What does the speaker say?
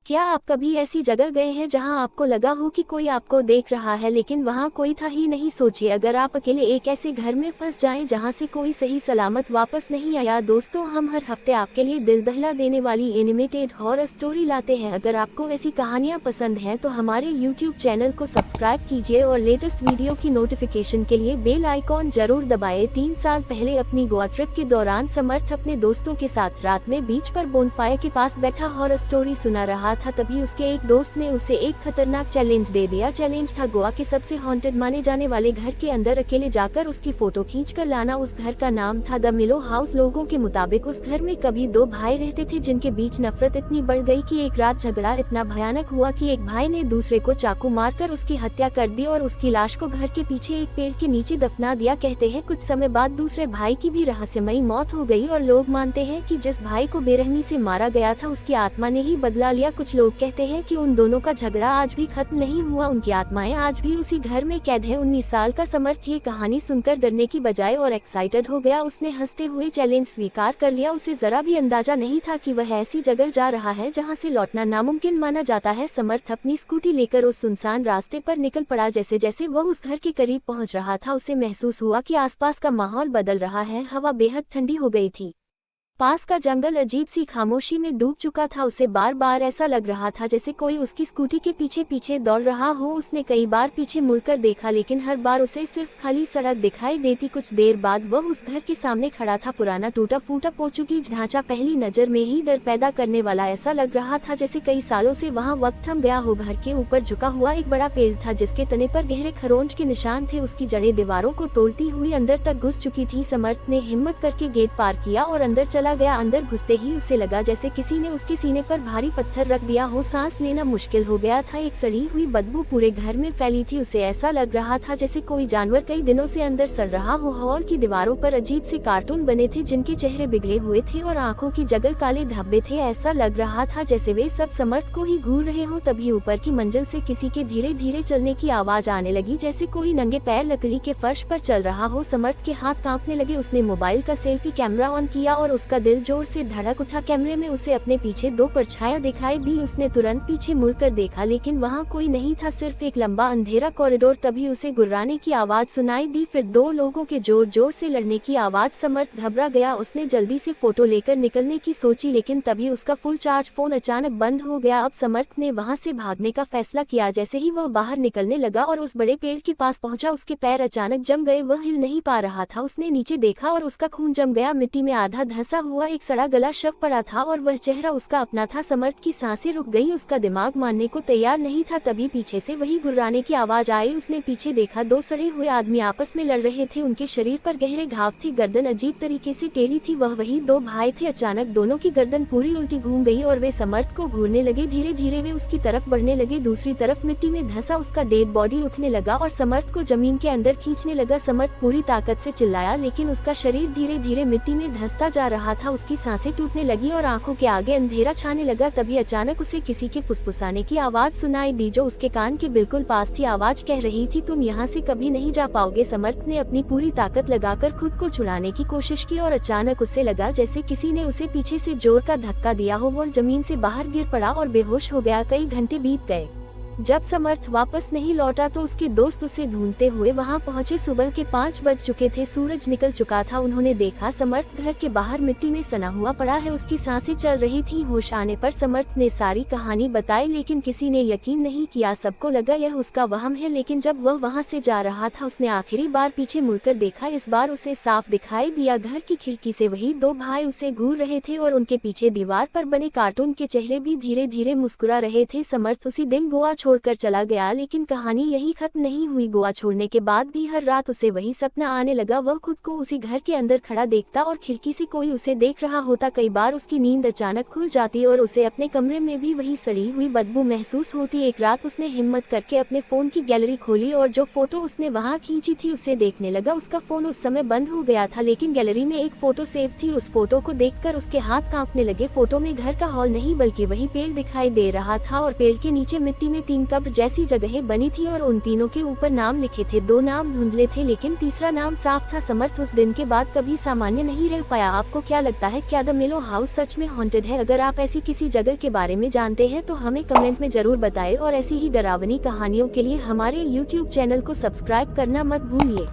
क्या आप कभी ऐसी जगह गए हैं जहां आपको लगा हो कि कोई आपको देख रहा है लेकिन वहां कोई था ही नहीं। सोचिए अगर आप अकेले एक ऐसे घर में फंस जाएं जहां से कोई सही सलामत वापस नहीं आया। दोस्तों, हम हर हफ्ते आपके लिए दिल दहला देने वाली एनिमेटेड हॉरर स्टोरी लाते हैं। अगर आपको ऐसी कहानियां पसंद हैं तो हमारे YouTube चैनल को सब्सक्राइब कीजिए और लेटेस्ट वीडियो की नोटिफिकेशन के लिए बेल आइकॉन जरूर दबाएं। 3 साल पहले अपनी गोवा ट्रिप के दौरान समर्थ अपने दोस्तों के साथ रात में बीच पर बोनफायर के पास बैठा हॉरर स्टोरी सुना रहा था। तभी उसके एक दोस्त ने उसे एक खतरनाक चैलेंज दे दिया। चैलेंज था गोवा के सबसे हॉन्टेड माने जाने वाले घर के अंदर अकेले जाकर उसकी फोटो खींचकर लाना। उस घर का नाम था द मिलो हाउस। लोगों के मुताबिक उस घर में कभी 2 भाई रहते थे जिनके बीच नफरत इतनी बढ़ गई कि एक रात झगड़ा इतना भयानक हुआ कि एक भाई ने दूसरे को चाकू मारकर उसकी हत्या कर दी और उसकी लाश को घर के पीछे एक पेड़ के नीचे दफना दिया। कहते हैं कुछ समय बाद दूसरे भाई की भी रहस्यमयी मौत हो गई और लोग मानते हैं कि जिस भाई को बेरहमी से मारा गया था उसकी आत्मा ने ही बदला लिया। कुछ लोग कहते हैं कि उन दोनों का झगड़ा आज भी खत्म नहीं हुआ, उनकी आत्माएं आज भी उसी घर में कैद है। 19 साल का समर्थ ये कहानी सुनकर डरने की बजाय और एक्साइटेड हो गया। उसने हंसते हुए चैलेंज स्वीकार कर लिया। उसे जरा भी अंदाजा नहीं था कि वह ऐसी जगह जा रहा है जहां से लौटना नामुमकिन माना जाता है। समर्थ अपनी स्कूटी लेकर उस सुनसान रास्ते पर निकल पड़ा। जैसे जैसे वह उस घर के करीब पहुंच रहा था उसे महसूस हुआ कि आसपास का माहौल बदल रहा है। हवा बेहद ठंडी हो गई थी। पास का जंगल अजीब सी खामोशी में डूब चुका था। उसे बार बार ऐसा लग रहा था जैसे कोई उसकी स्कूटी के पीछे पीछे दौड़ रहा हो। उसने कई बार पीछे मुड़कर देखा लेकिन हर बार उसे सिर्फ खाली सड़क दिखाई देती। कुछ देर बाद वह उस घर के सामने खड़ा था। पुराना टूटा फूटा पोर्चुगीज ढांचा पहली नजर में ही डर पैदा करने वाला। ऐसा लग रहा था जैसे कई सालों से वहाँ वक्त थम गया हो। घर के ऊपर झुका हुआ एक बड़ा पेड़ था जिसके तने पर गहरे खरोंच के निशान थे। उसकी जड़ें दीवारों को तोड़ती हुई अंदर तक घुस चुकी थी। समर्थ ने हिम्मत करके गेट पार किया और अंदर चला गया। अंदर घुसते ही उसे लगा जैसे किसी ने उसके सीने पर भारी पत्थर रख दिया हो। सांस लेना मुश्किल हो गया था। एक सड़ी हुई बदबू पूरे घर में फैली थी। उसे ऐसा लग रहा था जैसे कोई जानवर कई दिनों से अंदर सड़ रहा हो। हॉल की दीवारों पर अजीब से कार्टून बने थे जिनके चेहरे बिगड़े हुए थे और आंखों की जगह काले धब्बे थे। ऐसा लग रहा था जैसे वे सब समर्थ को ही घूर रहे हो। तभी ऊपर की मंजिल से किसी के धीरे धीरे चलने की आवाज आने लगी जैसे कोई नंगे पैर लकड़ी के फर्श पर चल रहा हो। समर्थ के हाथ कांपने लगे। उसने मोबाइल का सेल्फी कैमरा ऑन किया और उसका दिल जोर से धड़क उठा। कैमरे में उसे अपने पीछे 2 परछाइयां दिखाई दी। उसने तुरंत पीछे मुड़कर देखा लेकिन वहां कोई नहीं था, सिर्फ एक लंबा अंधेरा कॉरिडोर। तभी उसे गुर्राने की आवाज सुनाई दी, फिर 2 लोगों के जोर जोर से लड़ने की आवाज। समर्थ घबरा गया। उसने जल्दी से फोटो लेकर निकलने की सोची लेकिन तभी उसका फुल चार्ज फोन अचानक बंद हो गया। अब समर्थ ने वहां से भागने का फैसला किया। जैसे ही वह बाहर निकलने लगा और उस बड़े पेड़ के पास पहुंचा उसके पैर अचानक जम गए। वह हिल नहीं पा रहा था। उसने नीचे देखा और उसका खून जम गया। मिट्टी में आधा धंसा हुआ एक सड़ा गला शव पड़ा था और वह चेहरा उसका अपना था। समर्थ की सांसें रुक गई। उसका दिमाग मानने को तैयार नहीं था। तभी पीछे से वही गुर्राने की आवाज आई। उसने पीछे देखा। 2 सड़े हुए आदमी आपस में लड़ रहे थे। उनके शरीर पर गहरे घाव थे। गर्दन अजीब तरीके से टेढ़ी थी। वह वही 2 भाई थे। अचानक दोनों की गर्दन पूरी उल्टी घूम गई और वे समर्थ को घूरने लगे। धीरे धीरे वे उसकी तरफ बढ़ने लगे। दूसरी तरफ मिट्टी में धंसा उसका डेड बॉडी उठने लगा और समर्थ को जमीन के अंदर खींचने लगा। समर्थ पूरी ताकत से चिल्लाया लेकिन उसका शरीर धीरे धीरे मिट्टी में धंसता जा रहा था। उसकी सांसें टूटने लगी और आंखों के आगे अंधेरा छाने लगा। तभी अचानक उसे किसी के फुसफुसाने की आवाज सुनाई दी जो उसके कान के बिल्कुल पास थी। आवाज कह रही थी, तुम यहाँ से कभी नहीं जा पाओगे। समर्थ ने अपनी पूरी ताकत लगाकर खुद को छुड़ाने की कोशिश की और अचानक उसे लगा जैसे किसी ने उसे पीछे से जोर का धक्का दिया हो। वो जमीन से बाहर गिर पड़ा और बेहोश हो गया। कई घंटे बीत गए। जब समर्थ वापस नहीं लौटा तो उसके दोस्त उसे ढूंढते हुए वहां पहुंचे। सुबह के 5 बज चुके थे। सूरज निकल चुका था। उन्होंने देखा समर्थ घर के बाहर मिट्टी में सना हुआ पड़ा है। उसकी सांसें चल रही थी। होश आने पर समर्थ ने सारी कहानी बताई लेकिन किसी ने यकीन नहीं किया। सबको लगा यह उसका वहम है। लेकिन जब वह वहां से जा रहा था उसने आखिरी बार पीछे मुड़कर देखा। इस बार उसे साफ दिखाई दिया। घर की खिड़की से वही 2 भाई उसे घूर रहे थे और उनके पीछे दीवार पर बने कार्टून के चेहरे भी धीरे धीरे मुस्कुरा रहे थे। समर्थ उसी दिन गोवा छोड़कर चला गया लेकिन कहानी यही खत्म नहीं हुई। गोवा छोड़ने के बाद भी हर रात उसे वही सपना आने लगा। वह खुद को उसी घर के अंदर खड़ा देखता और खिड़की से कोई उसे देख रहा होता। कई बार उसकी नींद अचानक खुल जाती और उसे अपने कमरे में भी वही सड़ी हुई बदबू महसूस होती। एक रात उसने हिम्मत करके अपने फोन की गैलरी खोली और जो फोटो उसने वहां खींची थी उसे देखने लगा। उसका फोन उस समय बंद हो गया था लेकिन गैलरी में एक फोटो सेव थी। उस फोटो को देखकर उसके हाथ कांपने लगे। फोटो में घर का हॉल नहीं बल्कि वही पेड़ दिखाई दे रहा था और पेड़ के नीचे मिट्टी में 3 तीन कब्र जैसी जगहें बनी थी और उन तीनों के ऊपर नाम लिखे थे। दो नाम धुंधले थे लेकिन तीसरा नाम साफ था। समर्थ उस दिन के बाद कभी सामान्य नहीं रह पाया। आपको क्या लगता है, क्या द मिलो हाउस सच में हॉन्टेड है? अगर आप ऐसी किसी जगह के बारे में जानते हैं तो हमें कमेंट में जरूर बताएं और ऐसी ही डरावनी कहानियों के लिए हमारे YouTube चैनल को सब्सक्राइब करना मत भूलिए।